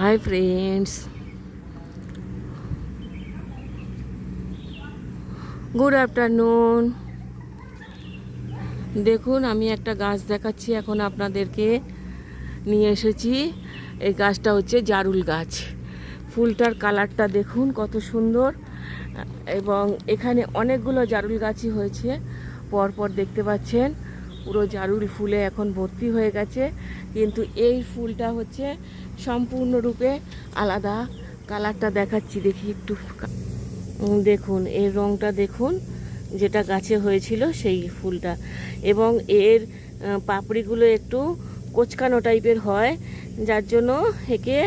Hi friends, good afternoon. দেখুন, আমি একটা গাছ দেখাচ্ছি এখন আপনাদেরকে। নিয়ে এসেছি, এই গাছটা হচ্ছে জারুল গাছ। ফুলটার কালারটা দেখুন কত সুন্দর, এবং এখানে অনেকগুলো জারুল গাছই হয়েছে পরপর দেখতে পাচ্ছেন। পুরো জারুল ফুলে এখন ভর্তি হয়ে গেছে, কিন্তু এই ফুলটা হচ্ছে সম্পূর্ণরূপে আলাদা। কালারটা দেখাচ্ছি, দেখি একটু। দেখুন এর রঙটা দেখুন, যেটা গাছে হয়েছিল সেই ফুলটা। এবং এর পাপড়িগুলো একটু কোচকানো টাইপের হয়, যার জন্য একে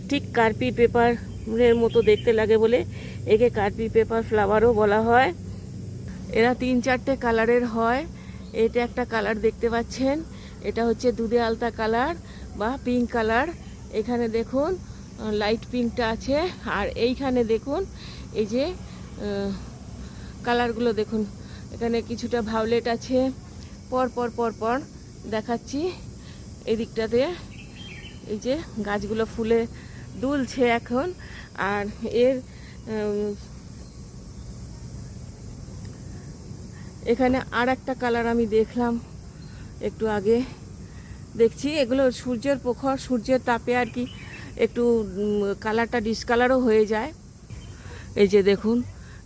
ঠিক কার্পি পেপারের মতো দেখতে লাগে বলে একে কার্পি পেপার ফ্লাওয়ারও বলা হয়। এরা 3-4টে কালারের হয়। এটা একটা কালার দেখতে পাচ্ছেন, এটা হচ্ছে দুধে আলতা কালার বা পিঙ্ক কালার। এখানে দেখুন লাইট পিঙ্কটা আছে, আর এইখানে দেখুন এই যে কালারগুলো দেখুন, এখানে কিছুটা ভায়োলেট আছে। পর পর পর পর দেখাচ্ছি এদিকটাতে। এই যে গাছগুলো ফুলে দুলছে এখন। আর এর এখানে আর একটা কালার আমি দেখলাম একটু আগে, দেখছি এগুলো সূর্যের প্রখর, সূর্যের তাপে আর কি একটু কালারটা ডিসকালারও হয়ে যায়। এই যে দেখুন,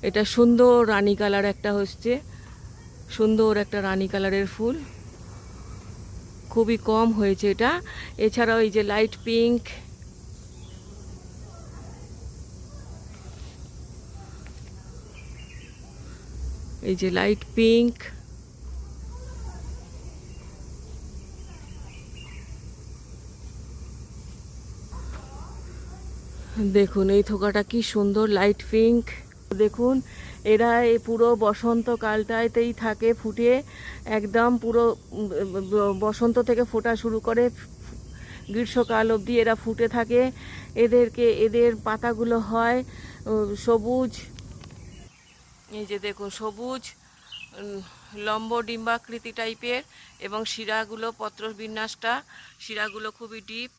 এটা সুন্দর রানী কালার একটা হচ্ছে, সুন্দর একটা রানী কালারের ফুল, খুবই কম হয়েছে এটা। এছাড়াও এই যে লাইট পিঙ্ক, এই যে লাইট পিঙ্ক, দেখুন এই থোকাটা কি সুন্দর লাইট পিঙ্ক। দেখুন এরা এই পুরো বসন্তকালটাতেই থাকে ফুটে, একদম পুরো বসন্ত থেকে ফোটা শুরু করে গ্রীষ্মকাল অবধি এরা ফুটে থাকে। এদের পাতাগুলো হয় সবুজ। এই যে দেখুন সবুজ লম্ব ডিম্বাকৃতি টাইপের, এবং শিরাগুলো, পত্র বিন্যাসটা শিরাগুলো খুবই ডিপ।